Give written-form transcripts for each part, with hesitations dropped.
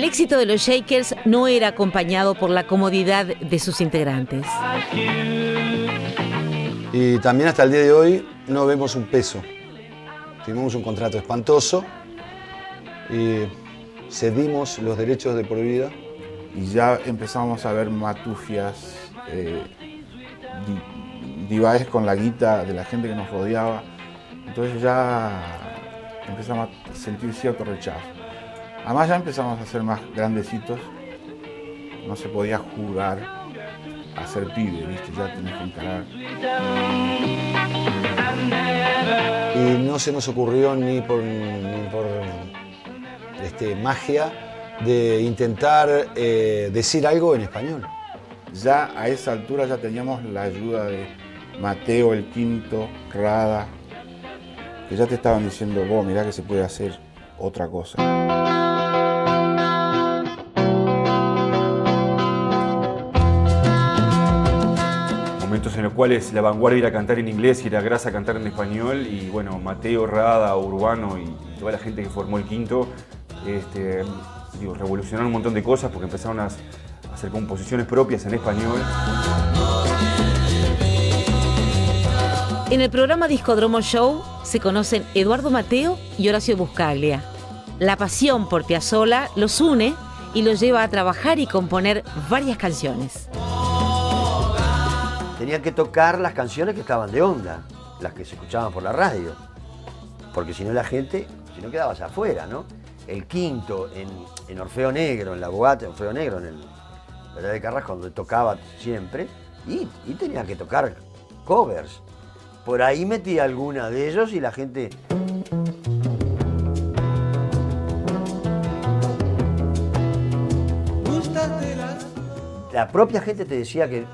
El éxito de los Shakers no era acompañado por la comodidad de sus integrantes. Y también hasta el día de hoy no vemos un peso. Firmamos un contrato espantoso y cedimos los derechos de por vida. Y ya empezamos a ver matufias, divagues con la guita de la gente que nos rodeaba. Entonces ya empezamos a sentir cierto rechazo. Además ya empezamos a ser más grandecitos. No se podía jugar a ser pibe, ¿viste? Ya tenés que encarar. Y no se nos ocurrió ni por magia de intentar decir algo en español. Ya a esa altura ya teníamos la ayuda de Mateo, el Quinto, Rada, que ya te estaban diciendo, vos mirá que se puede hacer otra cosa. Momentos en los cuales la vanguardia era cantar en inglés y la grasa cantar en español, y bueno, Mateo, Rada, Urbano y toda la gente que formó el Quinto revolucionaron un montón de cosas porque empezaron a hacer composiciones propias en español. En el programa Discodromo Show se conocen Eduardo Mateo y Horacio Buscaglia. La pasión por Piazzolla los une y los lleva a trabajar y componer varias canciones. Tenían que tocar las canciones que estaban de onda, las que se escuchaban por la radio, porque si no la gente, si no quedabas afuera, ¿no? El Quinto en Orfeo Negro, en la Bogata, Orfeo Negro, en el Verdad de Carrasco, donde tocaba siempre, y tenía que tocar covers. Por ahí metía alguna de ellos y la gente... La propia gente te decía que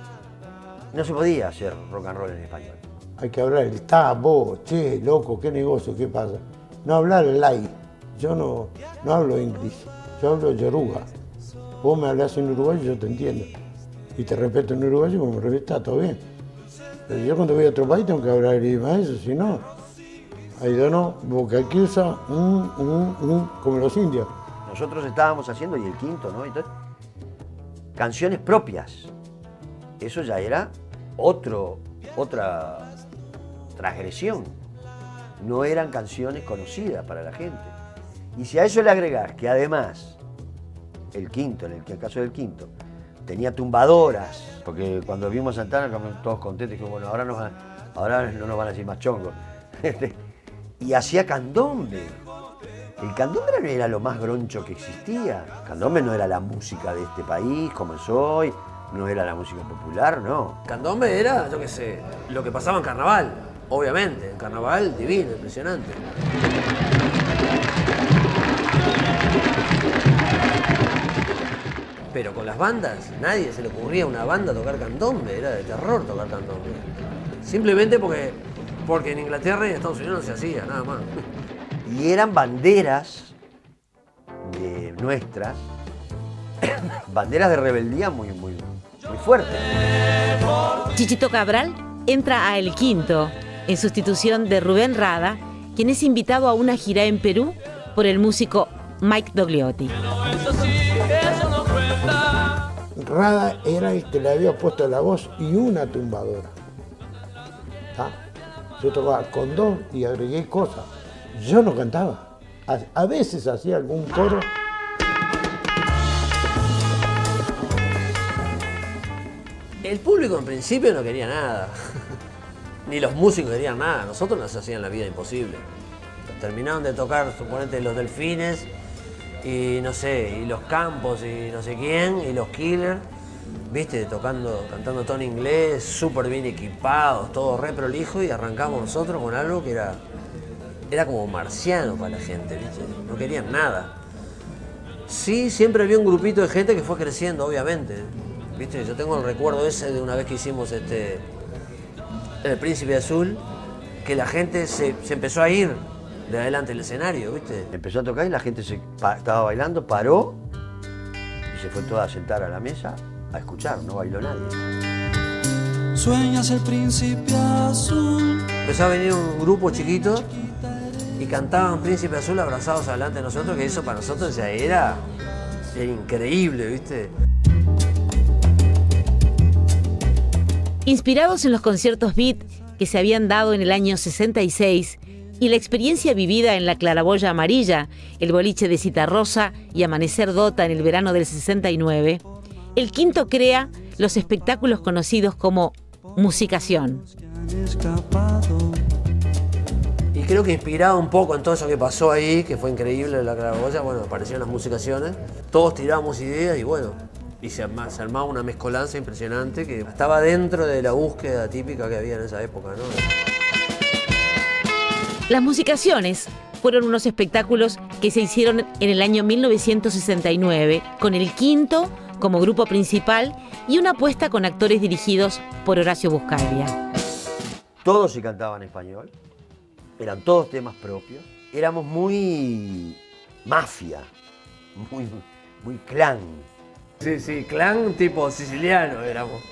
no se podía hacer rock and roll en español. Hay que hablar, vos, che, loco, qué negocio, qué pasa. No hablar el aire. Yo no hablo inglés, yo hablo yoruba. Vos me hablas en uruguayo, yo te entiendo. Y te respeto en uruguayo como me respetas, todo bien. Pero yo cuando voy a otro país tengo que hablar el idioma eso, si no, I don't know, boca que usa, como los indios. Nosotros estábamos haciendo, y el Quinto, ¿no? Entonces, canciones propias. Eso ya era otra transgresión. No eran canciones conocidas para la gente. Y si a eso le agregás que además el Quinto, en el caso del Quinto, tenía tumbadoras, porque cuando vimos a Santana quedamos todos contentos, que bueno, ahora no nos van a decir más chongos. Y hacía candombe. El candombe no era lo más groncho que existía. Candombe no era la música de este país como es hoy, no era la música popular, no. Candombe era, yo qué sé, lo que pasaba en carnaval, obviamente. En carnaval, divino, impresionante. Pero con las bandas, nadie se le ocurría a una banda tocar candombe, era de terror tocar candombe. Simplemente porque en Inglaterra y en Estados Unidos no se hacía, nada más. Y eran banderas nuestras, banderas de rebeldía muy fuertes. Chichito Cabral entra a El Quinto, en sustitución de Rubén Rada, quien es invitado a una gira en Perú por el músico Mike Dogliotti. Rada era el que le había puesto la voz y una tumbadora. ¿Tá? Yo tocaba con dos y agregué cosas. Yo no cantaba. A veces hacía algún coro. El público en principio no quería nada. Ni los músicos querían nada. Nosotros nos hacían la vida imposible. Terminaron de tocar, suponete, los Delfines y no sé, y los Campos y no sé quién, y los Killers, viste, cantando todo en inglés, súper bien equipados, todo re prolijo, y arrancamos nosotros con algo que era como marciano para la gente, viste, no querían nada. Sí, siempre había un grupito de gente que fue creciendo, obviamente, viste, yo tengo el recuerdo ese de una vez que hicimos El Príncipe Azul, que la gente se empezó a ir de adelante del escenario, ¿viste? Empezó a tocar y la gente estaba bailando, paró y se fue toda a sentar a la mesa a escuchar, no bailó nadie. Sueñas el príncipe azul. Empezó a venir un grupo chiquito y cantaban Príncipe Azul abrazados adelante de nosotros, que eso para nosotros ya era Era increíble, ¿viste? Inspirados en los conciertos beat que se habían dado en el año 66 y la experiencia vivida en la Claraboya Amarilla, el boliche de Citarrosa y Amanecer Dota en el verano del 69, el Quinto crea los espectáculos conocidos como Musicación. Y creo que inspirado un poco en todo eso que pasó ahí, que fue increíble en la Claraboya, bueno, aparecieron las musicaciones, todos tirábamos ideas y bueno, y se armaba una mezcolanza impresionante que estaba dentro de la búsqueda típica que había en esa época, ¿no? Las Musicaciones fueron unos espectáculos que se hicieron en el año 1969, con el Quinto como grupo principal y una apuesta con actores dirigidos por Horacio Buscaglia. Todos se cantaban en español, eran todos temas propios, éramos muy mafia, muy clan. Sí, clan tipo siciliano éramos.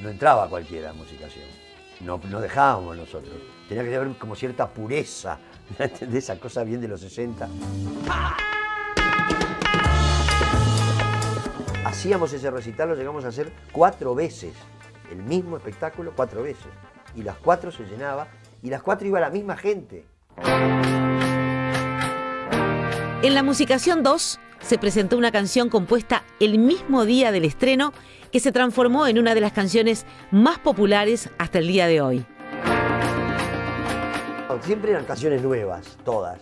No entraba cualquiera a Musicación, no dejábamos nosotros. Tenía que haber como cierta pureza, de esa cosa bien de los 60. Hacíamos ese recital, lo llegamos a hacer 4 veces, el mismo espectáculo 4 veces. Y las 4 se llenaba, y las 4 iba la misma gente. En la Musicación 2 se presentó una canción compuesta el mismo día del estreno que se transformó en una de las canciones más populares hasta el día de hoy. Siempre eran canciones nuevas, todas,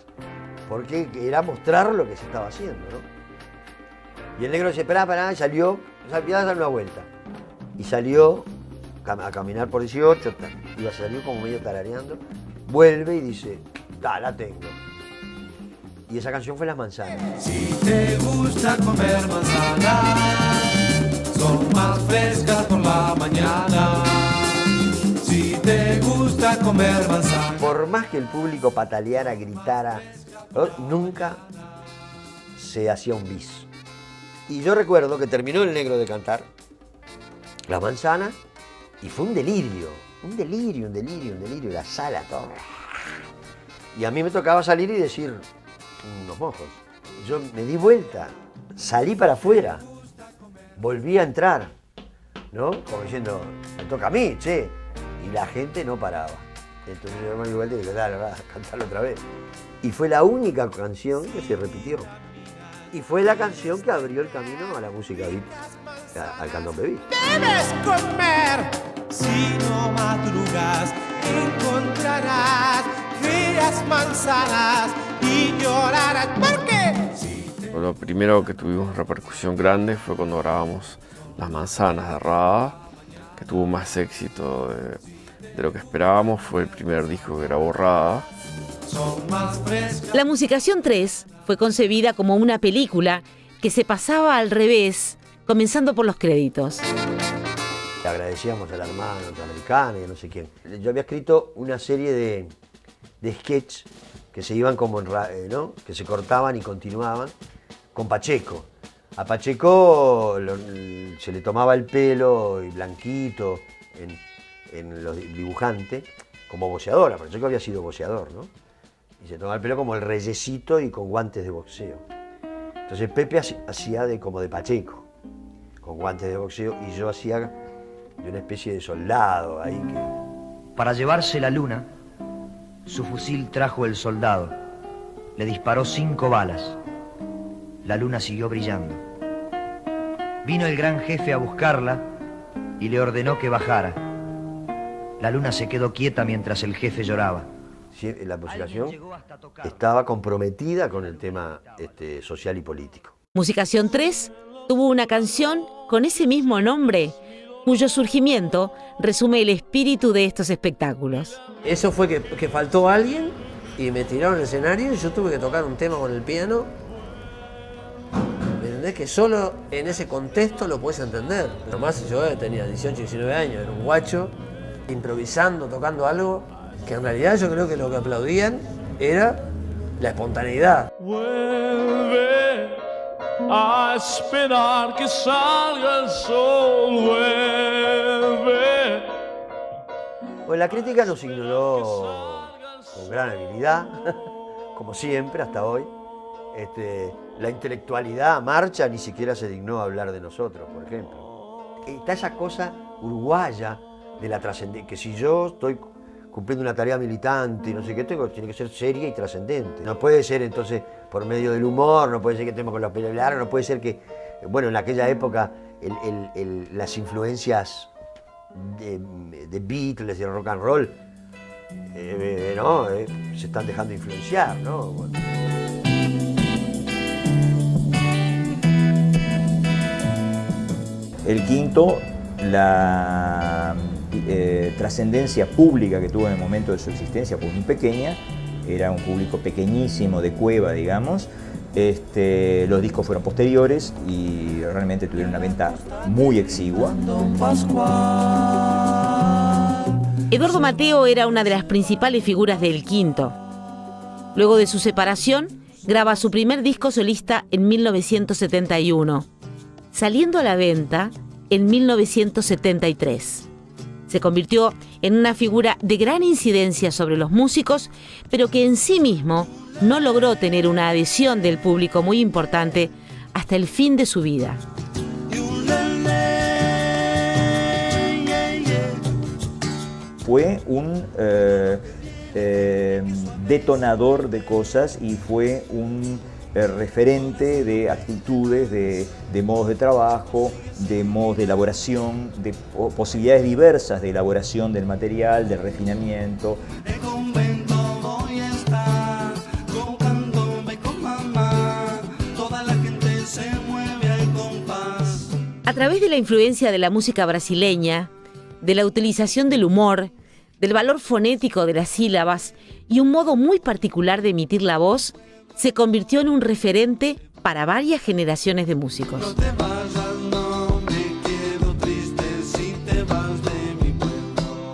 porque era mostrar lo que se estaba haciendo, ¿no? Y el negro dice, pará, y salió, a dar una vuelta. Y salió a caminar por 18, iba a salir como medio tarareando, vuelve y dice, la tengo. Y esa canción fue Las Manzanas. Si te gusta comer manzanas, son más frescas por la mañana. Si te gusta comer manzanas. Por más que el público pataleara, gritara, nunca se hacía un bis. Y yo recuerdo que terminó el negro de cantar Las Manzanas y fue un delirio, la sala, todo. Y a mí me tocaba salir y decir unos mojos. Yo me di vuelta, salí para afuera, volví a entrar, ¿no? Como diciendo, me toca a mí, che. Y la gente no paraba. Entonces yo me di vuelta y dije, dale, va a cantarlo otra vez. Y fue la única canción que se repitió. Y fue la canción que abrió el camino a la música beat, al candombe beat. Debes comer, si no madrugas, encontrarás frías manzanas y llorarás. ¿Por qué? Lo primero que tuvimos repercusión grande fue cuando grabamos Las Manzanas de Rada, que tuvo más éxito de lo que esperábamos. Fue el primer disco que grabó Rada. La Musicación 3 fue concebida como una película que se pasaba al revés, comenzando por los créditos. Le agradecíamos a la hermana norteamericana y a no sé quién. Yo había escrito una serie de sketch que se iban como, ¿no? Que se cortaban y continuaban con Pacheco. A Pacheco se le tomaba el pelo y blanquito en los dibujantes como boxeador. Pacheco había sido boxeador, ¿no? Y se tomaba el pelo como el reyesito y con guantes de boxeo. Entonces Pepe hacía como de Pacheco, con guantes de boxeo, y yo hacía de una especie de soldado ahí que... Para llevarse la luna, su fusil trajo el soldado. Le disparó 5 balas. La luna siguió brillando. Vino el gran jefe a buscarla y le ordenó que bajara. La luna se quedó quieta mientras el jefe lloraba. Sí, la Musicación estaba comprometida con el tema social y político. Musicación 3 tuvo una canción con ese mismo nombre, cuyo surgimiento resume el espíritu de estos espectáculos. Eso fue que faltó alguien y me tiraron al escenario y yo tuve que tocar un tema con el piano. ¿Me entendés? Que solo en ese contexto lo puedes entender. Nomás yo tenía 18, 19 años, era un guacho, improvisando, tocando algo, que en realidad yo creo que lo que aplaudían era la espontaneidad. Vuelve a esperar que salga el sol, vuelve. Pues la crítica nos ignoró con gran habilidad, como siempre hasta hoy, La intelectualidad marcha, ni siquiera se dignó a hablar de nosotros, por ejemplo. Está esa cosa uruguaya de la trascendencia, que si yo estoy cumpliendo una tarea militante y no sé qué, tiene que ser seria y trascendente. No puede ser entonces por medio del humor, no puede ser que estemos con los pelos largos, no puede ser que, bueno, en aquella época las influencias de Beatles, de rock and roll, se están dejando influenciar, ¿no? Bueno. El quinto, la trascendencia pública que tuvo en el momento de su existencia, pues muy pequeña, era un público pequeñísimo de cueva, digamos. Los discos fueron posteriores y realmente tuvieron una venta muy exigua. Eduardo Mateo era una de las principales figuras del quinto. Luego de su separación, graba su primer disco solista en 1971, saliendo a la venta en 1973. Se convirtió en una figura de gran incidencia sobre los músicos, pero que en sí mismo no logró tener una adhesión del público muy importante hasta el fin de su vida. Fue un detonador de cosas y fue un referente de actitudes, de modos de trabajo, de modos de elaboración, de posibilidades diversas de elaboración del material, de refinamiento. A través de la influencia de la música brasileña, de la utilización del humor, del valor fonético de las sílabas y un modo muy particular de emitir la voz, se convirtió en un referente para varias generaciones de músicos. No te vayas, no me quedo triste si te vas de mi pueblo,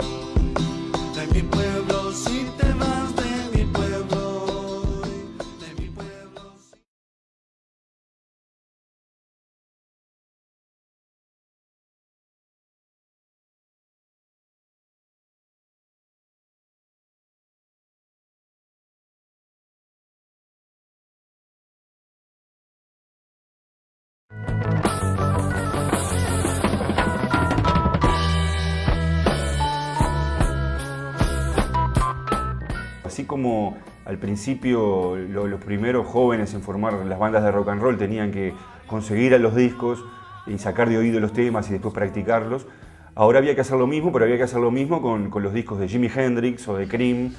si te vas de mi pueblo, de mi pueblo. Así como al principio los primeros jóvenes en formar las bandas de rock and roll tenían que conseguir a los discos y sacar de oído los temas y después practicarlos, ahora había que hacer lo mismo, pero había que hacer lo mismo con los discos de Jimi Hendrix o de Cream.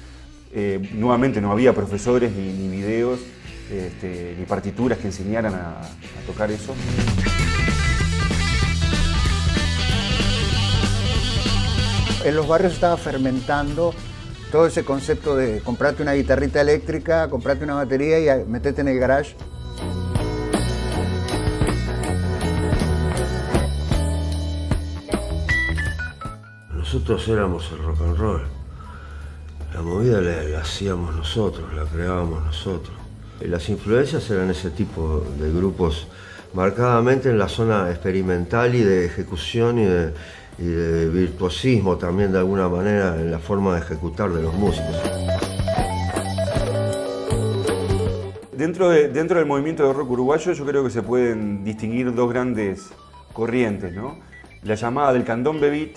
Nuevamente no había profesores ni videos ni partituras que enseñaran a tocar eso. En los barrios estaba fermentando todo ese concepto de comprarte una guitarrita eléctrica, comprarte una batería y meterte en el garage. Nosotros éramos el rock and roll. La movida la hacíamos nosotros, la creábamos nosotros. Las influencias eran ese tipo de grupos marcadamente en la zona experimental y de ejecución y de virtuosismo también de alguna manera en la forma de ejecutar de los músicos. Dentro del movimiento de rock uruguayo yo creo que se pueden distinguir dos grandes corrientes, ¿no? La llamada del candombe beat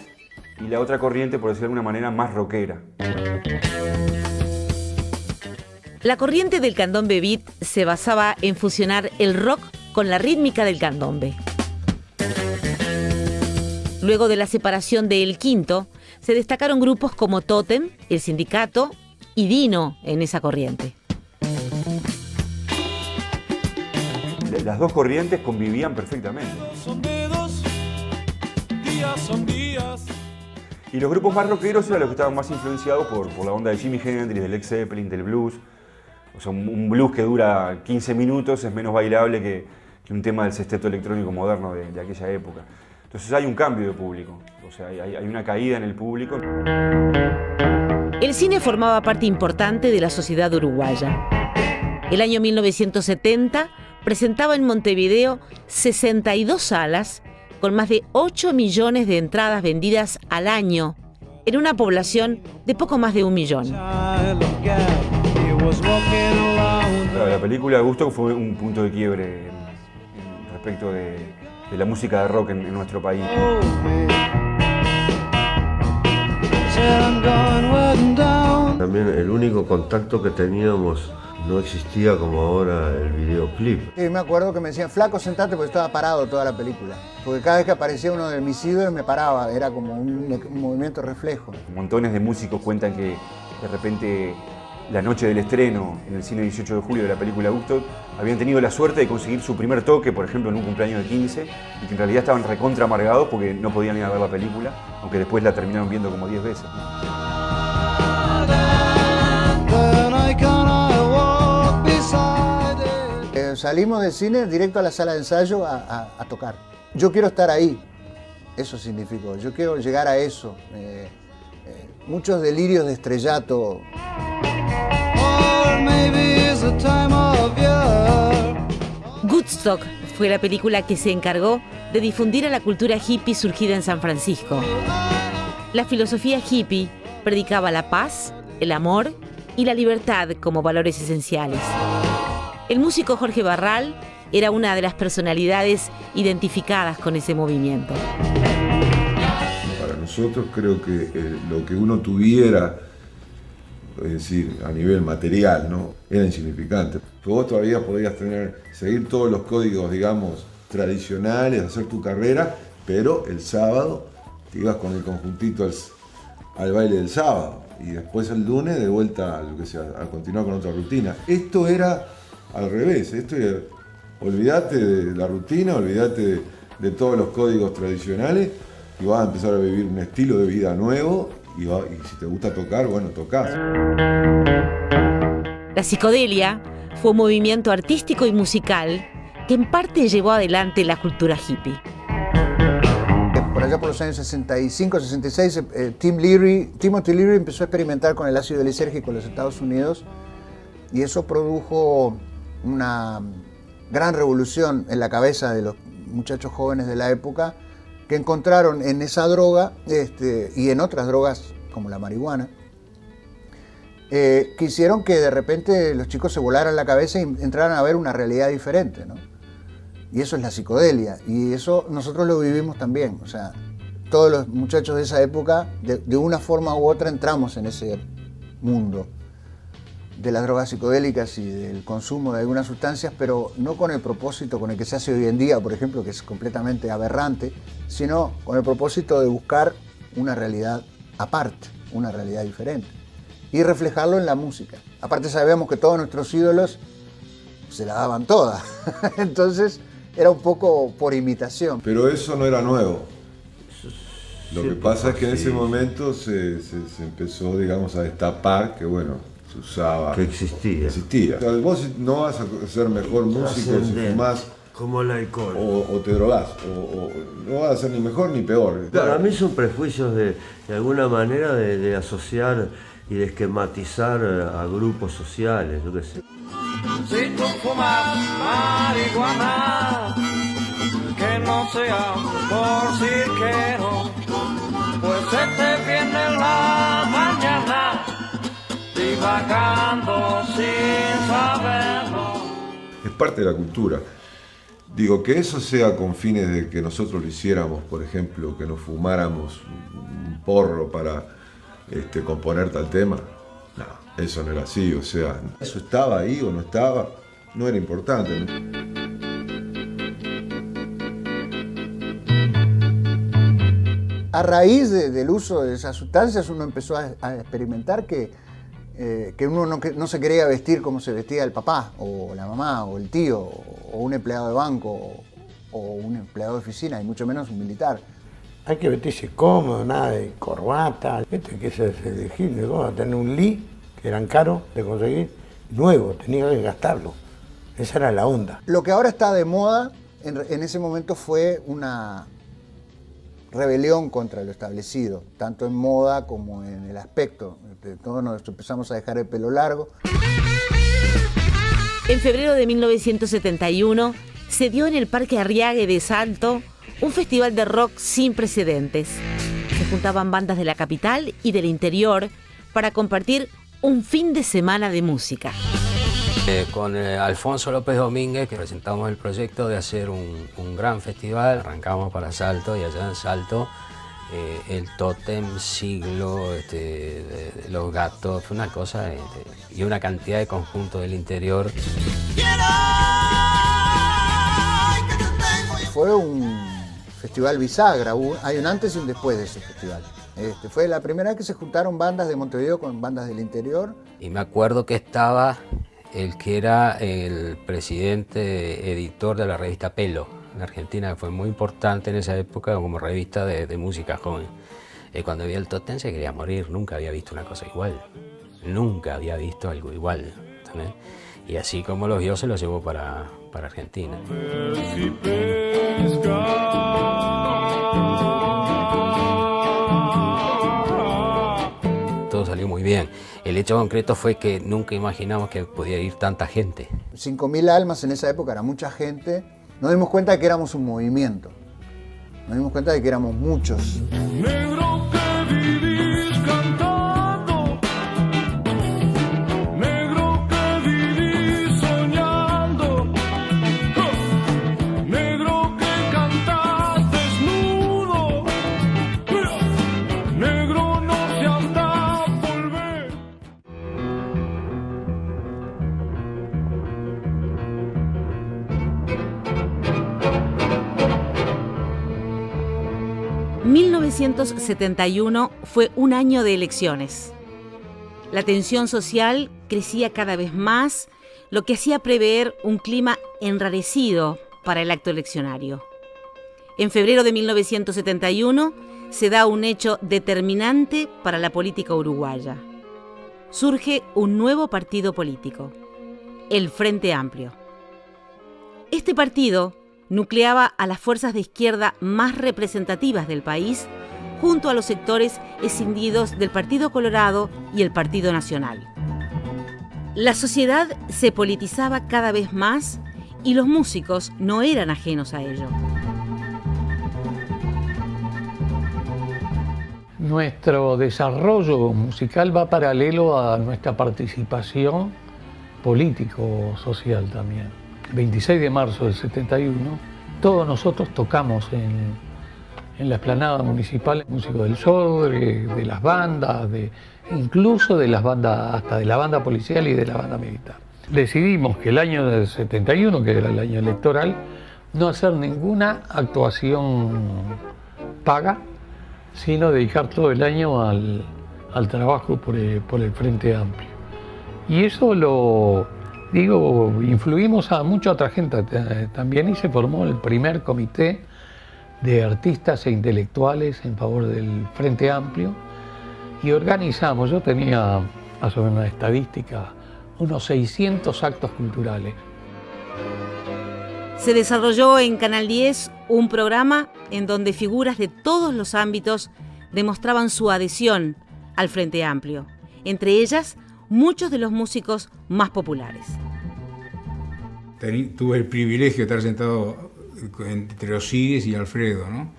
y la otra corriente, por decirlo de alguna manera, más rockera. La corriente del candombe beat se basaba en fusionar el rock con la rítmica del candombe. Luego de la separación de El Quinto, se destacaron grupos como Tótem, El Sindicato y Dino en esa corriente. Las dos corrientes convivían perfectamente. Son dedos, días son días. Y los grupos más rockeros eran los que estaban más influenciados por la onda de Jimi Hendrix, del Led Zeppelin, del blues. O sea, un blues que dura 15 minutos es menos bailable que un tema del sexteto electrónico moderno de aquella época. Entonces hay un cambio de público, o sea, hay una caída en el público. El cine formaba parte importante de la sociedad uruguaya. El año 1970 presentaba en Montevideo 62 salas con más de 8 millones de entradas vendidas al año en una población de poco más de 1 millón. Claro, la película Gusto fue un punto de quiebre respecto de la música de rock en nuestro país. También el único contacto que teníamos, no existía como ahora el videoclip. Sí, me acuerdo que me decían, flaco, sentate, porque estaba parado toda la película. Porque cada vez que aparecía uno de mis ídolos me paraba, era como un movimiento reflejo. Montones de músicos cuentan que de repente la noche del estreno en el cine 18 de julio de la película Gusto habían tenido la suerte de conseguir su primer toque, por ejemplo, en un cumpleaños de 15, y que en realidad estaban recontra amargados porque no podían ir a ver la película, aunque después la terminaron viendo como 10 veces. Salimos del cine directo a la sala de ensayo a tocar. Yo quiero estar ahí, eso significó, yo quiero llegar a eso. Muchos delirios de estrellato. Woodstock fue la película que se encargó de difundir a la cultura hippie surgida en San Francisco. La filosofía hippie predicaba la paz, el amor y la libertad como valores esenciales. El músico Jorge Barral era una de las personalidades identificadas con ese movimiento. Para nosotros creo que lo que uno tuviera, es decir, a nivel material, ¿no?, era insignificante. Vos todavía podías seguir todos los códigos, digamos, tradicionales, hacer tu carrera, pero el sábado te ibas con el conjuntito al baile del sábado y después el lunes de vuelta a continuar con otra rutina. Esto era al revés, olvídate de la rutina, olvídate de todos los códigos tradicionales y vas a empezar a vivir un estilo de vida nuevo y si te gusta tocar, bueno, tocás. La psicodelia fue un movimiento artístico y musical que en parte llevó adelante la cultura hippie. Por allá por los años 65, 66, Timothy Leary empezó a experimentar con el ácido lisérgico en los Estados Unidos y eso produjo una gran revolución en la cabeza de los muchachos jóvenes de la época que encontraron en esa droga y en otras drogas como la marihuana que hicieron que de repente los chicos se volaran la cabeza y entraran a ver una realidad diferente, ¿no? Y eso es la psicodelia y eso nosotros lo vivimos también, o sea, todos los muchachos de esa época de una forma u otra entramos en ese mundo de las drogas psicodélicas y del consumo de algunas sustancias, pero no con el propósito con el que se hace hoy en día, por ejemplo, que es completamente aberrante, sino con el propósito de buscar una realidad aparte, una realidad diferente, y reflejarlo en la música. Aparte sabíamos que todos nuestros ídolos se la daban toda, entonces era un poco por imitación. Pero eso no era nuevo. Lo que pasa es que en ese momento se empezó, digamos, a destapar que, bueno, se usaba. Que existía. O sea, vos no vas a ser mejor músico si fumás como el alcohol. O te drogás. O no vas a ser ni mejor ni peor. Para mí son prejuicios de alguna manera de asociar y de esquematizar a grupos sociales, yo qué sé. Si tú fumas marihuana, que no sea por cirquero, pues se te viene la mañana divagando sin saberlo. Es parte de la cultura. Digo, que eso sea con fines de que nosotros lo hiciéramos, por ejemplo, que nos fumáramos un porro para componer tal tema, no, eso no era así, o sea, eso estaba ahí o no estaba, no era importante, ¿no? A raíz del uso de esas sustancias uno empezó a experimentar que uno no se quería vestir como se vestía el papá, o la mamá, o el tío, o un empleado de banco, o un empleado de oficina, y mucho menos un militar. Hay que vestirse cómodo, nada de corbata. Esto hay que ser elegible, ¿no? Tener un Lee, que eran caros de conseguir, nuevo, tenía que gastarlo. Esa era la onda. Lo que ahora está de moda, en ese momento fue una rebelión contra lo establecido, tanto en moda como en el aspecto. Todos nos empezamos a dejar el pelo largo. En febrero de 1971 se dio en el Parque Arriague de Salto un festival de rock sin precedentes. Se juntaban bandas de la capital y del interior para compartir un fin de semana de música. Con Alfonso López Domínguez, que presentamos el proyecto de hacer un gran festival. Arrancamos para Salto y allá en Salto el tótem, siglo, de los gatos, fue una cosa, y una cantidad de conjuntos del interior. Fue un festival bisagra, hay un antes y un después de ese festival. Fue la primera vez que se juntaron bandas de Montevideo con bandas del interior. Y me acuerdo que estaba el que era el presidente editor de la revista Pelo en Argentina, que fue muy importante en esa época como revista de música joven. Cuando vi el tótem se quería morir, nunca había visto una cosa igual, nunca había visto algo igual, ¿sabes? Y así como los vio, se los llevó para Argentina. Todo salió muy bien. El hecho concreto fue que nunca imaginamos que podía ir tanta gente. 5.000 almas en esa época era mucha gente. Nos dimos cuenta de que éramos un movimiento. Nos dimos cuenta de que éramos muchos. Negro que vivís cantando, negro que vivís soñando, negro que cantás desnudo, negro no se anda a volver. ...1971 fue un año de elecciones. La tensión social crecía cada vez más, lo que hacía prever un clima enrarecido para el acto eleccionario. En febrero de 1971 se da un hecho determinante para la política uruguaya. Surge un nuevo partido político, el Frente Amplio. Este partido nucleaba a las fuerzas de izquierda más representativas del país, junto a los sectores escindidos del Partido Colorado y el Partido Nacional. La sociedad se politizaba cada vez más y los músicos no eran ajenos a ello. Nuestro desarrollo musical va paralelo a nuestra participación político-social también. 26 de marzo del 71, todos nosotros tocamos en la explanada municipal, músicos del Sodre, de las bandas, incluso de las bandas, hasta de la banda policial y de la banda militar. Decidimos que el año del 71, que era el año electoral, no hacer ninguna actuación paga, sino dedicar todo el año al trabajo por el Frente Amplio. Y eso influimos a mucha otra gente también, y se formó el primer comité de artistas e intelectuales en favor del Frente Amplio y organizamos, yo tenía más o menos una estadística, unos 600 actos culturales. Se desarrolló en Canal 10 un programa en donde figuras de todos los ámbitos demostraban su adhesión al Frente Amplio, entre ellas muchos de los músicos más populares. Tuve el privilegio de estar sentado entre Osiris y Alfredo, ¿no?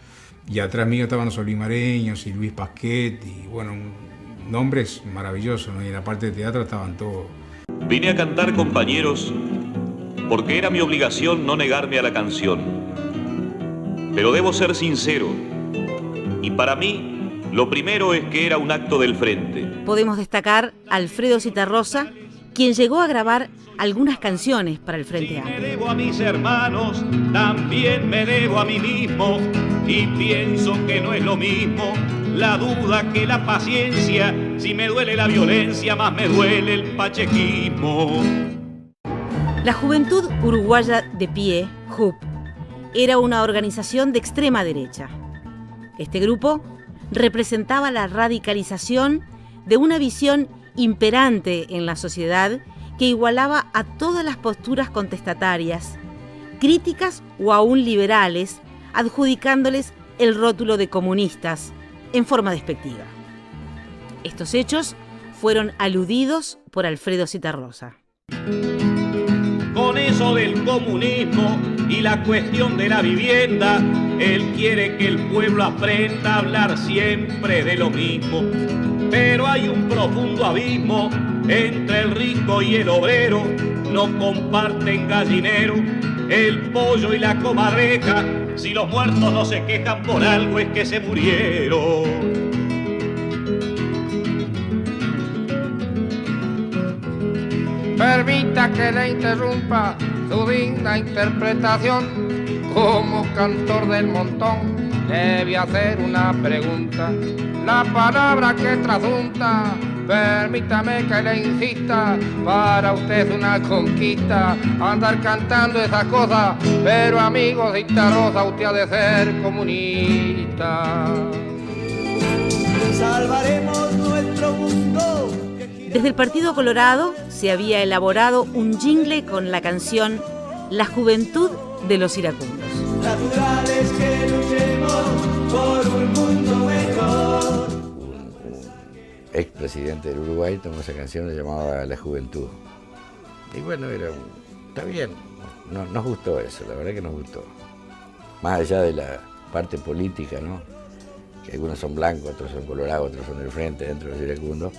Y atrás mío estaban los olimareños y Luis Pasquet, y bueno, nombres maravillosos, ¿no? Y en la parte de teatro estaban todos. Vine a cantar, compañeros, porque era mi obligación no negarme a la canción. Pero debo ser sincero, y para mí lo primero es que era un acto del frente. Podemos destacar a Alfredo Zitarrosa, quien llegó a grabar algunas canciones para el Frente Amplio. Me debo a mis hermanos, también me debo a mí mismo, y pienso que no es lo mismo la duda que la paciencia. Si me duele la violencia, más me duele el pachequismo. La Juventud Uruguaya de Pie, JUP, era una organización de extrema derecha. Este grupo representaba la radicalización de una visión imperante en la sociedad que igualaba a todas las posturas contestatarias, críticas o aún liberales, adjudicándoles el rótulo de comunistas en forma despectiva. Estos hechos fueron aludidos por Alfredo Zitarrosa. Con eso del comunismo y la cuestión de la vivienda, él quiere que el pueblo aprenda a hablar siempre de lo mismo. Pero hay un profundo abismo entre el rico y el obrero. no comparten gallinero, el pollo y la comadreja. Si los muertos no se quejan por algo es que se murieron. Permita que le interrumpa su digna interpretación. Como cantor del montón, le voy a hacer una pregunta. La palabra que trasunta, permítame que le insista, para usted es una conquista andar cantando esas cosas, pero amigo Cita Rosa, usted ha de ser comunista. Salvaremos nuestro mundo. Desde el Partido Colorado se había elaborado un jingle con la canción La Juventud de los Iracundos. Natural es que luchemos por un mundo mejor. Expresidente del Uruguay tomó esa canción, se llamaba La Juventud. Y bueno, está bien, nos gustó eso, la verdad que nos gustó. Más allá de la parte política, ¿no? Que algunos son blancos, otros son colorados, otros son del frente, dentro de los iracundos.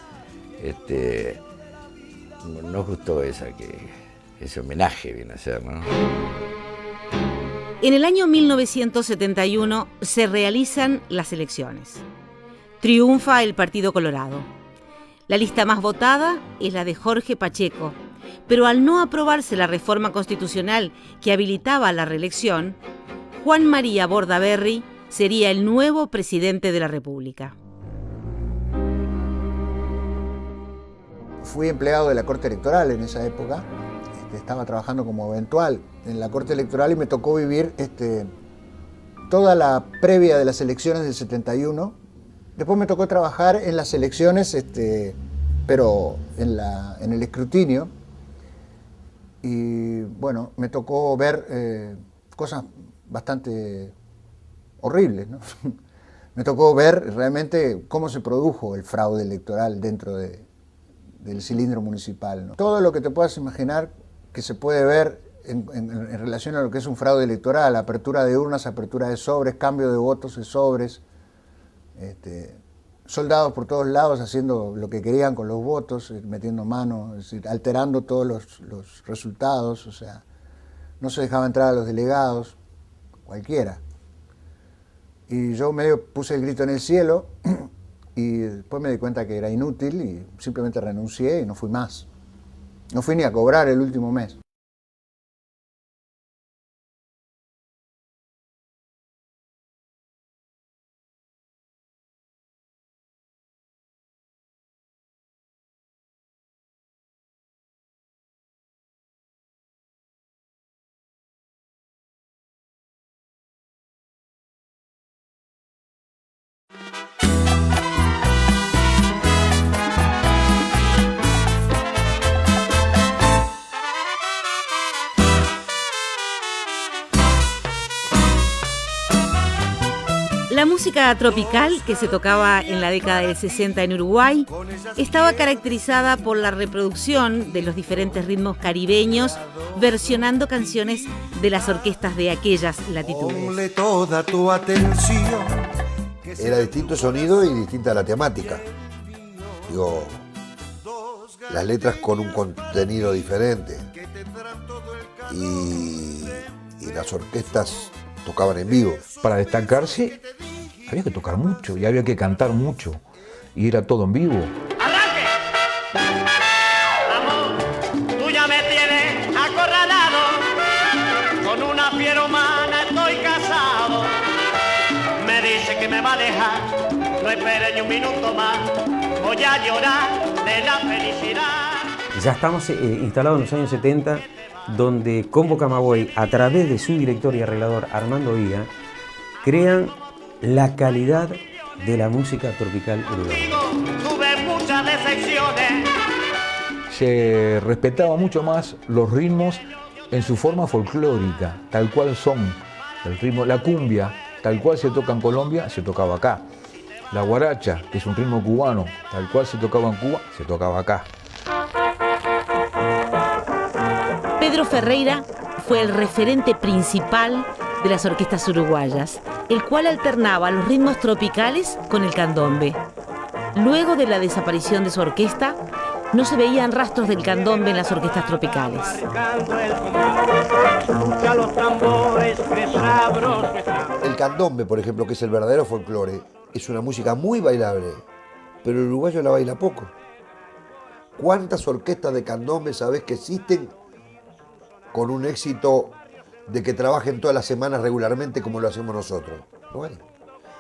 Nos gustó ese homenaje viene a ser, ¿no? En el año 1971 se realizan las elecciones. Triunfa el Partido Colorado. La lista más votada es la de Jorge Pacheco, pero al no aprobarse la reforma constitucional que habilitaba la reelección, Juan María Bordaberry sería el nuevo presidente de la República. Fui empleado de la Corte Electoral en esa época. Estaba trabajando como eventual en la Corte Electoral y me tocó vivir toda la previa de las elecciones del 71. Después me tocó trabajar en las elecciones, pero en el escrutinio. Y bueno, me tocó ver cosas bastante horribles, ¿no? Me tocó ver realmente cómo se produjo el fraude electoral dentro del cilindro municipal, ¿no? Todo lo que te puedas imaginar que se puede ver en relación a lo que es un fraude electoral, apertura de urnas, apertura de sobres, cambio de votos en sobres, soldados por todos lados haciendo lo que querían con los votos, metiendo mano, es decir, alterando todos los resultados, o sea, no se dejaba entrar a los delegados, cualquiera. Y yo medio puse el grito en el cielo y después me di cuenta que era inútil y simplemente renuncié y no fui más. No fui ni a cobrar el último mes. La música tropical que se tocaba en la década del 60 en Uruguay estaba caracterizada por la reproducción de los diferentes ritmos caribeños, versionando canciones de las orquestas de aquellas latitudes. Ponle toda tu atención. Era distinto sonido y distinta la temática. Digo, las letras con un contenido diferente. Y las orquestas tocaban en vivo. Para destacarse había que tocar mucho y había que cantar mucho y era todo en vivo. ¡Arranque! Vamos, tú ya me tienes acorralado, con una fiera humana estoy casado. Me dice que me va a dejar, no espere ni un minuto más, voy a llorar de la felicidad. Ya estamos instalados en los años 70, donde Combo Camagüey, a través de su director y arreglador Armando Viga, crean la calidad de la música tropical uruguaya. Tuve muchas decepciones. Se respetaba mucho más los ritmos en su forma folclórica, tal cual son. El ritmo, la cumbia, tal cual se toca en Colombia, se tocaba acá. La guaracha, que es un ritmo cubano, tal cual se tocaba en Cuba, se tocaba acá. Pedro Ferreira fue el referente principal de las orquestas uruguayas, el cual alternaba los ritmos tropicales con el candombe. Luego de la desaparición de su orquesta, no se veían rastros del candombe en las orquestas tropicales. El candombe, por ejemplo, que es el verdadero folclore, es una música muy bailable, pero el uruguayo la baila poco. ¿Cuántas orquestas de candombe sabés que existen con un éxito de que trabajen todas las semanas regularmente como lo hacemos nosotros? No hay.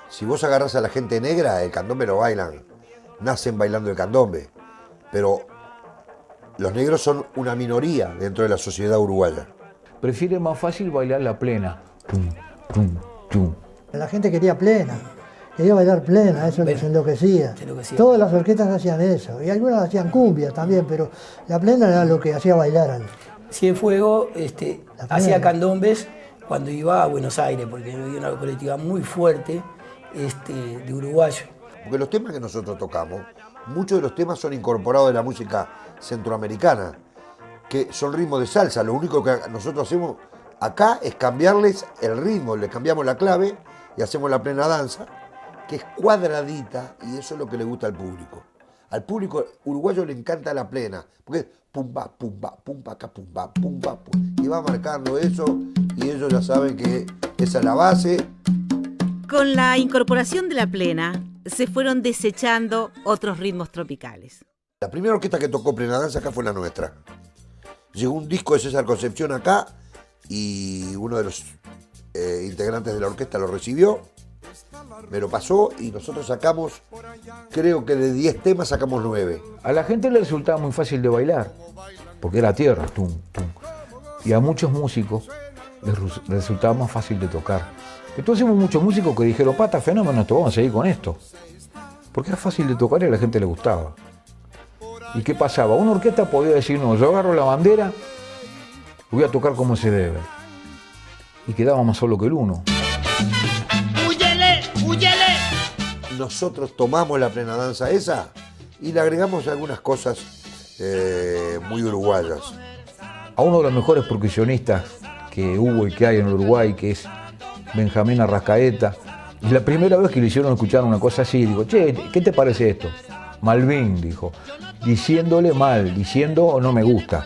Si vos agarrás a la gente negra, el candombe lo bailan, nacen bailando el candombe, pero los negros son una minoría dentro de la sociedad uruguaya. Prefiere más fácil bailar la plena. Tum, tum, tum. La gente quería plena, quería bailar plena, eso les enloquecía. Todas las orquestas hacían eso, y algunas hacían cumbia también, pero la plena era lo que hacía bailar. Cienfuegos hacía candombes cuando iba a Buenos Aires, porque había una colectiva muy fuerte de uruguayo. Porque los temas que nosotros tocamos, muchos de los temas son incorporados de la música centroamericana, que son ritmos de salsa. Lo único que nosotros hacemos acá es cambiarles el ritmo, le cambiamos la clave y hacemos la plena danza, que es cuadradita, y eso es lo que le gusta al público. Al público uruguayo le encanta la plena, porque es pumba, pumba, pumba, pumba, pumba, y va marcando eso, y ellos ya saben que esa es la base. Con la incorporación de la plena, se fueron desechando otros ritmos tropicales. La primera orquesta que tocó plena danza acá fue la nuestra. Llegó un disco de César Concepción acá, y uno de los integrantes de la orquesta lo recibió, me lo pasó, y nosotros sacamos, creo que de 10 temas sacamos 9. A la gente le resultaba muy fácil de bailar, porque era tierra, tum, tum. Y a muchos músicos les resultaba más fácil de tocar. Entonces hubo muchos músicos que dijeron, pata, fenómeno, esto, vamos a seguir con esto. Porque era fácil de tocar y a la gente le gustaba. ¿Y qué pasaba? Una orquesta podía decir, no, yo agarro la bandera, voy a tocar como se debe. Y quedaba más solo que el uno. ¡Huyele! ¡Huyele! Nosotros tomamos la plena danza esa y le agregamos algunas cosas muy uruguayas. A uno de los mejores percusionistas que hubo y que hay en Uruguay, que es Benjamín Arrascaeta, y la primera vez que le hicieron escuchar una cosa así, digo, che, ¿qué te parece esto? Malvin, dijo, diciéndole mal, diciendo no me gusta.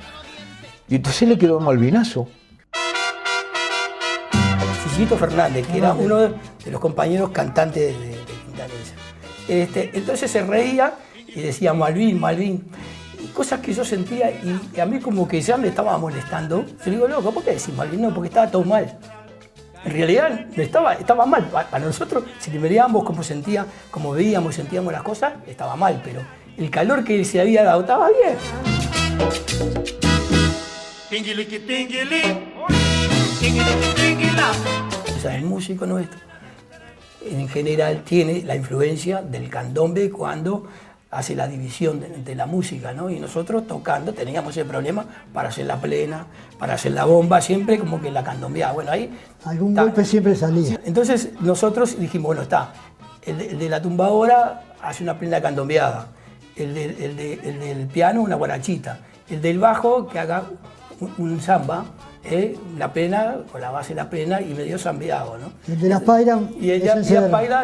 Y entonces le quedó un malvinazo. Cicito Fernández, que era uno de los compañeros cantantes de Quintanilla. Entonces se reía y decía Malvin, Malvin. Y cosas que yo sentía y a mí como que ya me estaba molestando. Yo digo, loco, ¿por qué decís Malvin? No, porque estaba todo mal. En realidad no estaba mal. Para nosotros, si le veíamos cómo veíamos, sentíamos las cosas, estaba mal, pero el calor que se había dado estaba bien. O sea, el músico nuestro, en general, tiene la influencia del candombe cuando hace la división de la música, ¿no? Y nosotros tocando teníamos el problema para hacer la plena, para hacer la bomba, siempre como que la candombeaba. Bueno, ahí algún golpe siempre salía. Entonces nosotros dijimos, bueno, está, el de la tumbadora hace una plena candombeada, el del piano una guarachita, el del bajo que haga un samba, la plena, con la base de la plena y medio zambeado, ¿no? El de las pairas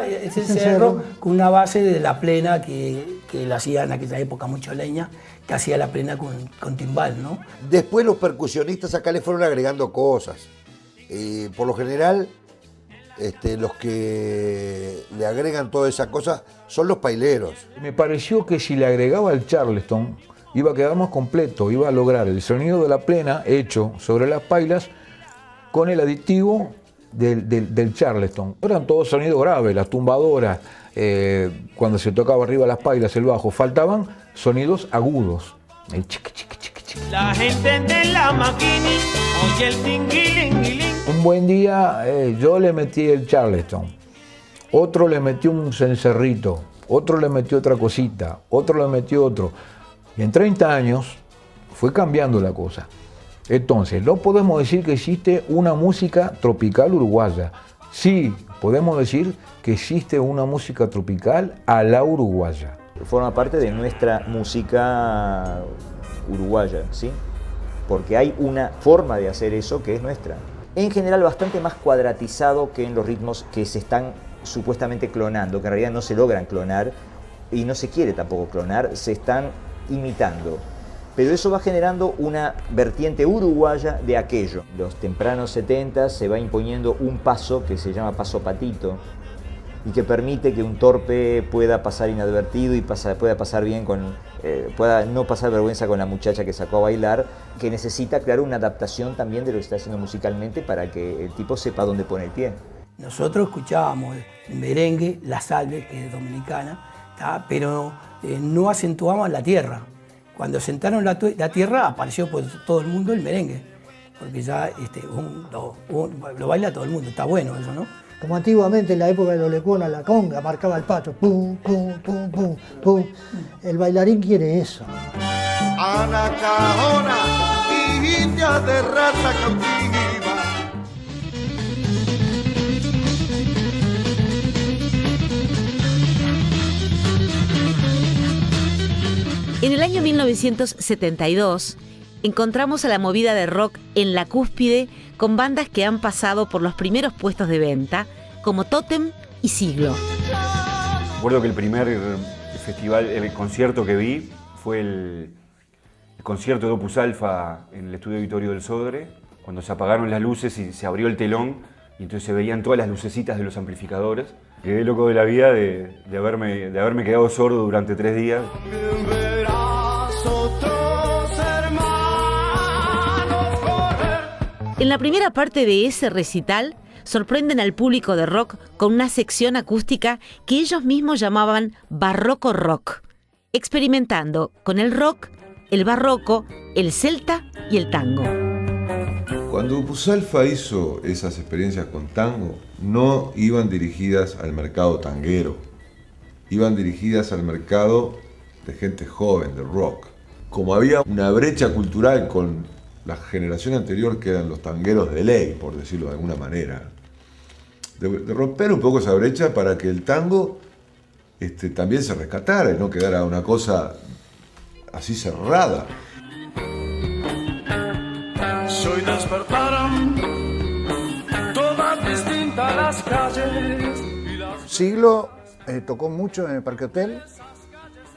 es el cerro con una base de la plena que la hacía en aquella época mucho leña, que hacía la plena con timbal, ¿no? Después los percusionistas acá le fueron agregando cosas. Por lo general, los que le agregan todas esas cosas son los paileros. Me pareció que si le agregaba el charleston, iba a quedar más completo, iba a lograr el sonido de la plena hecho sobre las pailas con el aditivo del charleston. Eran todos sonidos graves, las tumbadoras, cuando se tocaba arriba las pailas, el bajo, faltaban sonidos agudos. El chiqui, chiqui, chiqui, chiqui. La gente de la maquini oye el tinguilinguilín. Un buen día yo le metí el charleston, otro le metió un cencerrito, otro le metió otra cosita, otro le metió otro. Y en 30 años fue cambiando la cosa. Entonces, no podemos decir que existe una música tropical uruguaya. Sí, podemos decir que existe una música tropical a la uruguaya. Forma parte de nuestra música uruguaya, ¿sí? Porque hay una forma de hacer eso que es nuestra. En general bastante más cuadratizado que en los ritmos que se están supuestamente clonando, que en realidad no se logran clonar y no se quiere tampoco clonar, se están imitando. Pero eso va generando una vertiente uruguaya de aquello. Los tempranos 70 se va imponiendo un paso que se llama paso patito y que permite que un torpe pueda pasar inadvertido y pueda pasar bien pueda no pasar vergüenza con la muchacha que sacó a bailar, que necesita, claro, una adaptación también de lo que está haciendo musicalmente para que el tipo sepa dónde pone el pie. Nosotros escuchábamos el merengue, la salve, que es dominicana, ¿tá? Pero no acentuamos la tierra. Cuando sentaron la tierra apareció por todo el mundo el merengue, porque ya lo baila todo el mundo, está bueno eso, ¿no? Como antiguamente en la época de los lecuonas, la conga marcaba el paso, pum, pum, pum, pum, pum. El bailarín quiere eso. Anacaona, india de raza cautiva. En el año 1972 encontramos a la movida de rock en la cúspide con bandas que han pasado por los primeros puestos de venta, como Tótem y Siglo. Recuerdo que el primer festival, el concierto que vi fue el concierto de Opus Alfa en el estudio Vittorio del Sodre, cuando se apagaron las luces y se abrió el telón y entonces se veían todas las lucecitas de los amplificadores. Quedé loco de la vida de haberme quedado sordo durante 3 días. En la primera parte de ese recital, sorprenden al público de rock con una sección acústica que ellos mismos llamaban barroco rock, experimentando con el rock, el barroco, el celta y el tango. Cuando Opus Alfa hizo esas experiencias con tango, no iban dirigidas al mercado tanguero, iban dirigidas al mercado de gente joven, de rock. Como había una brecha cultural con la generación anterior, que eran los tangueros de ley, por decirlo de alguna manera, de romper un poco esa brecha para que el tango también se rescatara y no quedara una cosa así cerrada. Soy despertaron todas distintas las calles. Siglo tocó mucho en el Parque Hotel.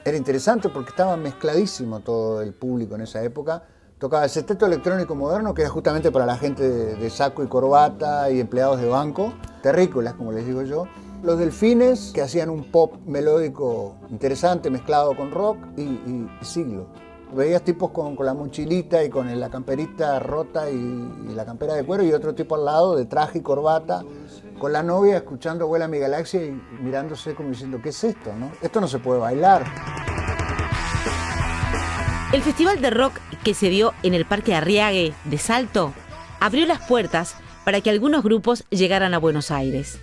Era interesante porque estaba mezcladísimo todo el público en esa época. Tocaba el sexteto electrónico moderno, que era justamente para la gente de saco y corbata y empleados de banco, terrícolas, como les digo yo. Los Delfines, que hacían un pop melódico interesante mezclado con rock, y Siglo. Veías tipos con la mochilita y con la camperita rota y la campera de cuero, y otro tipo al lado de traje y corbata, con la novia escuchando Vuela mi galaxia y mirándose como diciendo, ¿qué es esto, no? Esto no se puede bailar. El festival de rock que se dio en el Parque Arriague de Salto abrió las puertas para que algunos grupos llegaran a Buenos Aires.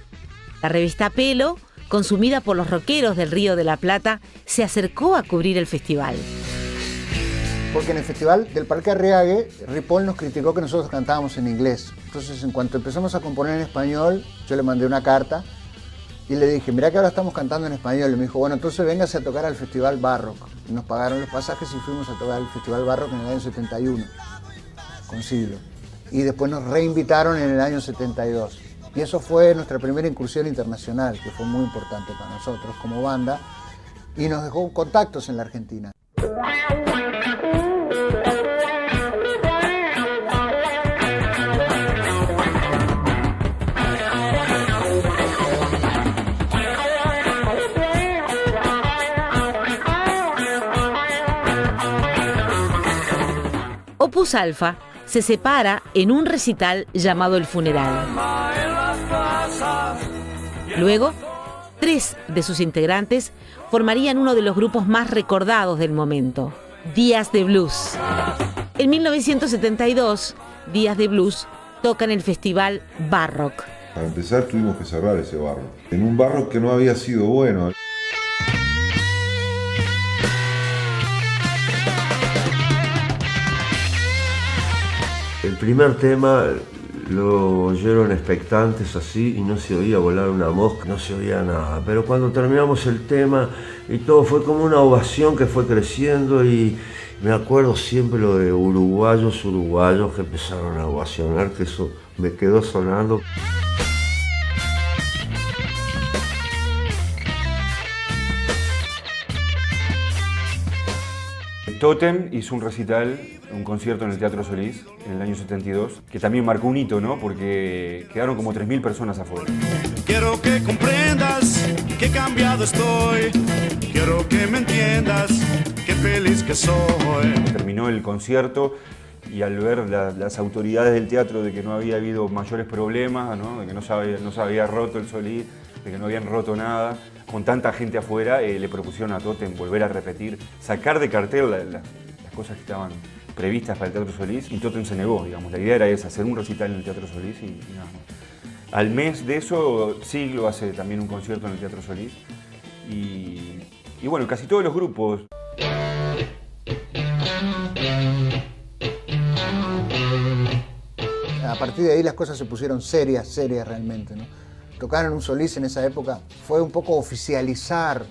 La revista Pelo, consumida por los rockeros del Río de la Plata, se acercó a cubrir el festival. Porque en el festival del Parque Arriague, Ripoll nos criticó que nosotros cantábamos en inglés. Entonces, en cuanto empezamos a componer en español, yo le mandé una carta y le dije, mirá que ahora estamos cantando en español. Y me dijo, bueno, entonces véngase a tocar al Festival Barrock. Y nos pagaron los pasajes y fuimos a tocar al Festival Barrock en el año 71, con Siglo. Y después nos reinvitaron en el año 72. Y eso fue nuestra primera incursión internacional, que fue muy importante para nosotros como banda, y nos dejó contactos en la Argentina. Opus Alfa se separa en un recital llamado El Funeral. Luego, 3 de sus integrantes formarían uno de los grupos más recordados del momento, Días de Blues. En 1972, Días de Blues toca en el festival Barrock. Para empezar tuvimos que cerrar ese Barrock, en un Barrock que no había sido bueno. El primer tema lo oyeron expectantes así y no se oía volar una mosca, no se oía nada. Pero cuando terminamos el tema y todo fue como una ovación que fue creciendo, y me acuerdo siempre lo de uruguayos que empezaron a ovacionar, que eso me quedó sonando. Totem hizo un recital, un concierto en el Teatro Solís en el año 72, que también marcó un hito, ¿no? Porque quedaron como 3.000 personas afuera. Quiero que comprendas que cambiado estoy. Quiero que me entiendas qué feliz que soy. Terminó el concierto y al ver las autoridades del teatro de que no había habido mayores problemas, ¿no? De que no se había roto el Solís, de que no habían roto nada, con tanta gente afuera, le propusieron a Totem volver a repetir, sacar de cartel las cosas que estaban previstas para el Teatro Solís, y Totem se negó, digamos. La idea era esa, hacer un recital en el Teatro Solís y nada más. Al mes de eso, Siglo hace también un concierto en el Teatro Solís, y bueno, casi todos los grupos. A partir de ahí las cosas se pusieron serias realmente, ¿no? Tocar en un Solís en esa época fue un poco oficializar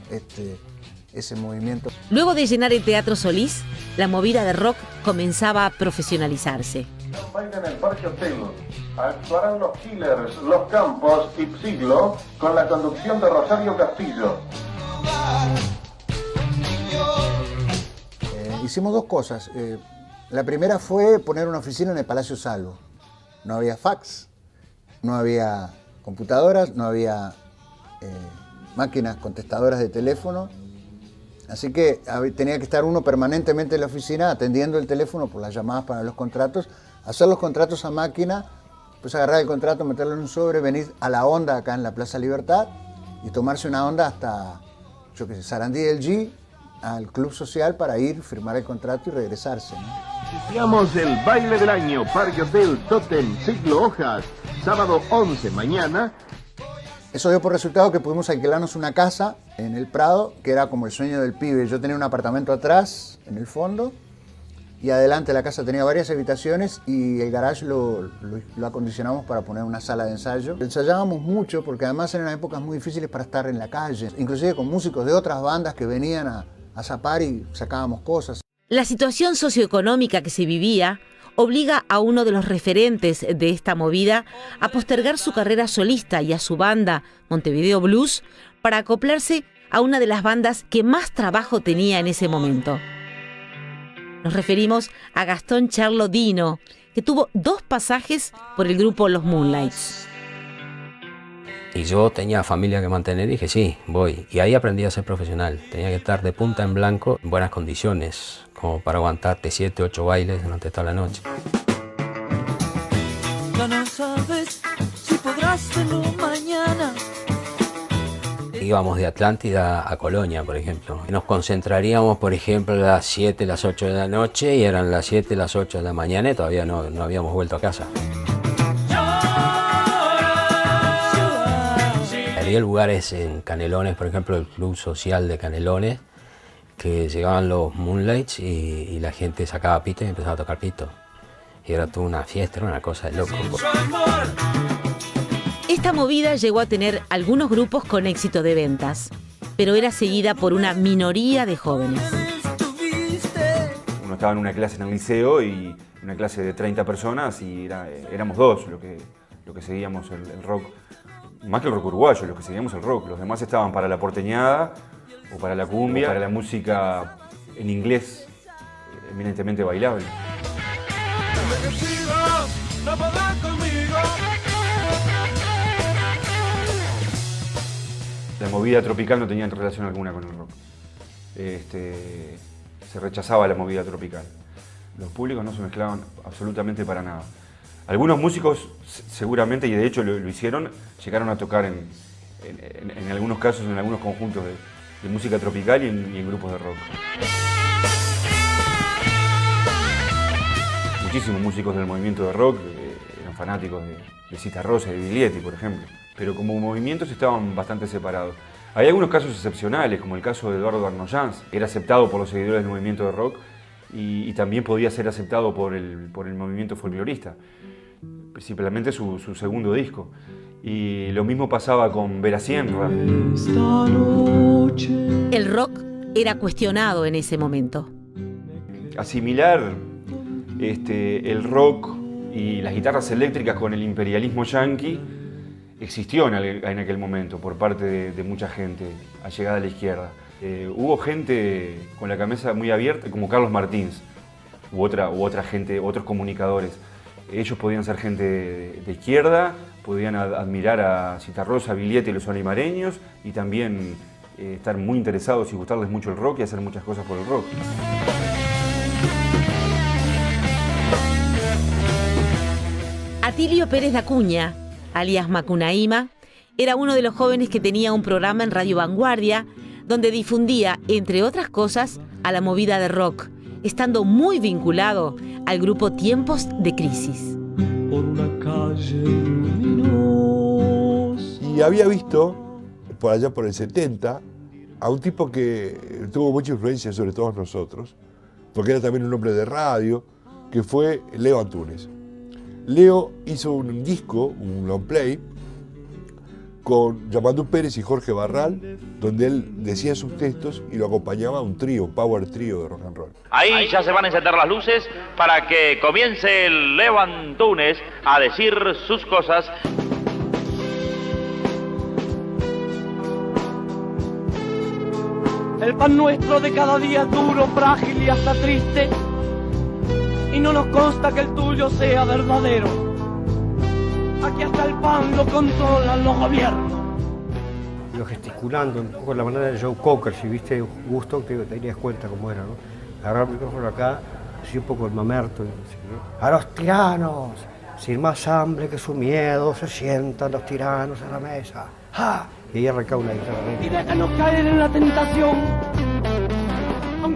ese movimiento. Luego de llenar el Teatro Solís, la movida de rock comenzaba a profesionalizarse. En el Parque Hotel actuarán los Killers, Los Campos y Siglo con la conducción de Rosario Castillo. Hicimos dos cosas. La primera fue poner una oficina en el Palacio Salvo. No había fax, no había computadoras, no había máquinas contestadoras de teléfono. Así que tenía que estar uno permanentemente en la oficina atendiendo el teléfono por las llamadas para los contratos, hacer los contratos a máquina, pues agarrar el contrato, meterlo en un sobre, venir a la Onda acá en la Plaza Libertad y tomarse una Onda hasta, yo qué sé, Sarandí del G, al Club Social para ir, firmar el contrato y regresarse, ¿no? Iniciamos el baile del año, Parque Hotel, Totem, Siglo Hojas, sábado 11 mañana. Eso dio por resultado que pudimos alquilarnos una casa en el Prado, que era como el sueño del pibe. Yo tenía un apartamento atrás, en el fondo, y adelante la casa tenía varias habitaciones y el garage lo acondicionamos para poner una sala de ensayo. Ensayábamos mucho porque además eran épocas muy difíciles para estar en la calle, inclusive con músicos de otras bandas que venían a zapar y sacábamos cosas. La situación socioeconómica que se vivía obliga a uno de los referentes de esta movida a postergar su carrera solista y a su banda, Montevideo Blues, para acoplarse a una de las bandas que más trabajo tenía en ese momento. Nos referimos a Gastón Charlo Dino, que tuvo 2 pasajes por el grupo Los Moonlights. Y yo tenía familia que mantener y dije, sí, voy. Y ahí aprendí a ser profesional. Tenía que estar de punta en blanco, en buenas condiciones, como para aguantarte 7, 8 bailes durante toda la noche. Ya no sabes si podrás hacerlo mañana. Íbamos de Atlántida a Colonia, por ejemplo. Nos concentraríamos, por ejemplo, a las 7, las 8 de la noche y eran las 7, las 8 de la mañana y todavía no habíamos vuelto a casa. Había lugares en Canelones, por ejemplo, el Club Social de Canelones, que llegaban los Moonlights y la gente sacaba pito y empezaba a tocar pito. Y era toda una fiesta, era una cosa de loco. Esta movida llegó a tener algunos grupos con éxito de ventas, pero era seguida por una minoría de jóvenes. Uno estaba en una clase en el liceo y una clase de 30 personas y éramos 2 lo que seguíamos el rock. Más que el rock uruguayo, los que seguíamos el rock. Los demás estaban para la porteñada o para la cumbia, o para la música en inglés, eminentemente bailable. La movida tropical no tenía relación alguna con el rock. Se rechazaba la movida tropical. Los públicos no se mezclaban absolutamente para nada. Algunos músicos seguramente, y de hecho lo hicieron, llegaron a tocar en algunos casos, en algunos conjuntos de música tropical y en grupos de rock. Muchísimos músicos del movimiento de rock eran fanáticos de Cita Rosa y de Biglietti, por ejemplo. Pero como movimientos estaban bastante separados. Hay algunos casos excepcionales, como el caso de Eduardo Arnoyanz, que era aceptado por los seguidores del movimiento de rock y también podía ser aceptado por el movimiento folclorista, principalmente su segundo disco. Y lo mismo pasaba con Vera Sierra. El rock era cuestionado en ese momento. Asimilar el rock y las guitarras eléctricas con el imperialismo yanqui existió en aquel momento por parte de mucha gente allegada a la izquierda. Hubo gente con la cabeza muy abierta, como Carlos Martins, u otra gente, otros comunicadores. Ellos podían ser gente de izquierda, podían admirar a Citarrosa, Biglietti y los olimareños, y también estar muy interesados y gustarles mucho el rock y hacer muchas cosas por el rock. Atilio Pérez de Acuña, alias Macunaíma, era uno de los jóvenes que tenía un programa en Radio Vanguardia donde difundía, entre otras cosas, a la movida de rock, estando muy vinculado al grupo Tiempos de Crisis. Por una calle luminosa. Y había visto, por allá por el 70, a un tipo que tuvo mucha influencia sobre todos nosotros, porque era también un hombre de radio, que fue Leo Antunes. Leo hizo un disco, un long play, con Yamandú Pérez y Jorge Barral, donde él decía sus textos y lo acompañaba un trío, un power trío de rock and roll. Ahí ya se van a encender las luces para que comience el Leo Antunes a decir sus cosas. El pan nuestro de cada día es duro, frágil y hasta triste, y no nos consta que el tuyo sea verdadero. Aquí hasta el pan lo controlan los gobiernos. Yo gesticulando un poco la manera de Joe Cocker, si viste Gusto, te darías cuenta cómo era, ¿no? Agarrar el micrófono acá, así un poco el mamerto, ¿no? A los tiranos, sin más hambre que su miedo, se sientan los tiranos a la mesa. ¡Ja! Y ahí arrancaba una guitarra. Y déjanos caer en la tentación.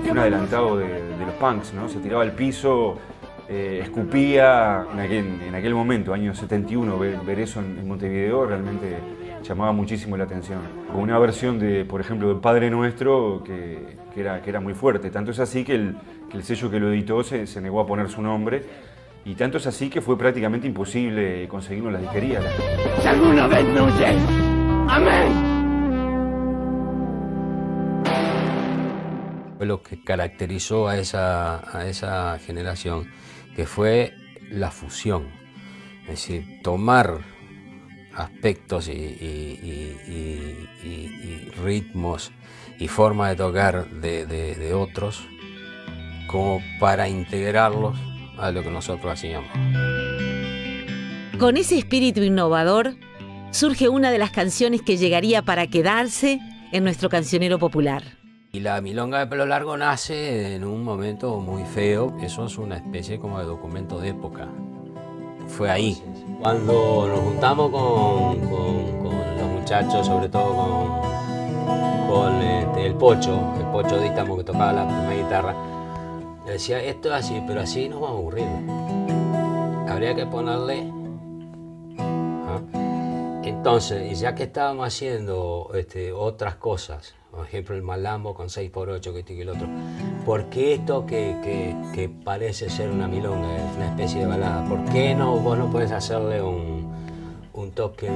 Fue un adelantado de los punks, ¿no? Se tiraba al piso, escupía. En aquel momento, año 71, ver eso en Montevideo realmente llamaba muchísimo la atención. Con una versión de, por ejemplo, del Padre Nuestro que era muy fuerte. Tanto es así que el sello que lo editó se negó a poner su nombre. Y tanto es así que fue prácticamente imposible conseguirlo en las disquerías. Si alguna vez me oyes, amén. Fue lo que caracterizó a esa generación, que fue la fusión. Es decir, tomar aspectos y ritmos y forma de tocar de otros como para integrarlos a lo que nosotros hacíamos. Con ese espíritu innovador surge una de las canciones que llegaría para quedarse en nuestro cancionero popular. Y la milonga de pelo largo nace en un momento muy feo. Eso es una especie como de documento de época. Fue ahí. Cuando nos juntamos con los muchachos, sobre todo con el Pocho Dítamo, que tocaba la primera guitarra, le decía, esto es así, pero así nos vamos a aburrir. Habría que ponerle... Entonces, ya que estábamos haciendo otras cosas, por ejemplo el malambo con 6x8, que esto y el otro, ¿por qué esto que parece ser una milonga, es una especie de balada? ¿Por qué vos no podés hacerle un toque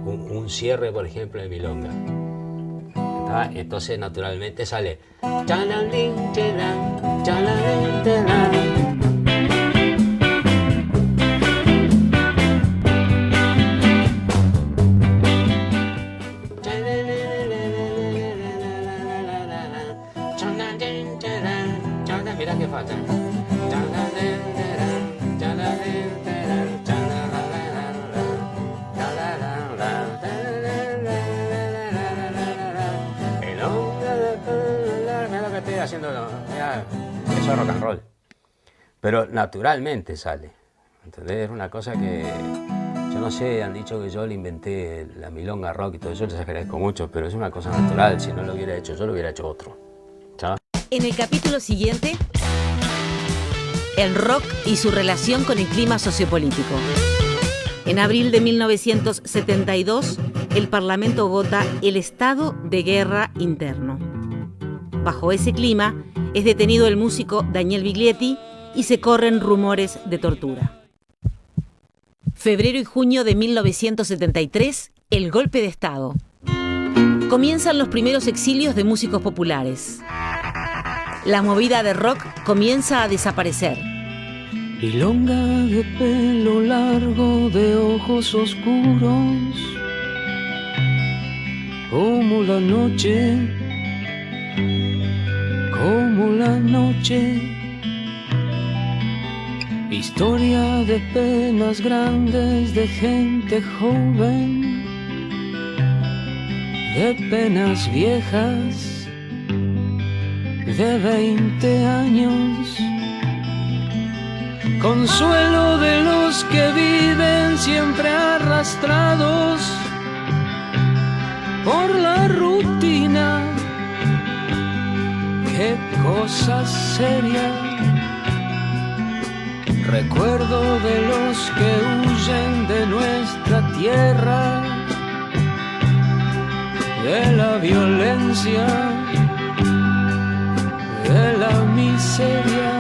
un cierre, por ejemplo, de milonga? Entonces, naturalmente sale... Mira qué falta. Haciendo eso es rock and roll, pero naturalmente sale, ¿entendés? Es una cosa que yo no sé, han dicho que yo le inventé la milonga rock y todo eso, les agradezco mucho, pero es una cosa natural. Si no lo hubiera hecho yo, lo hubiera hecho otro. ¿Sabes? En el capítulo siguiente, el rock y su relación con el clima sociopolítico. En abril de 1972, el Parlamento vota el estado de guerra interno. Bajo ese clima, es detenido el músico Daniel Biglietti y se corren rumores de tortura. Febrero y junio de 1973, el golpe de Estado. Comienzan los primeros exilios de músicos populares. La movida de rock comienza a desaparecer. Milonga de pelo largo, de ojos oscuros, como la noche como la noche, historia de penas grandes, de gente joven, de penas viejas, de 20 años, consuelo de los que viven siempre arrastrados por la rutina. Qué cosa seria, recuerdo de los que huyen de nuestra tierra, de la violencia, de la miseria.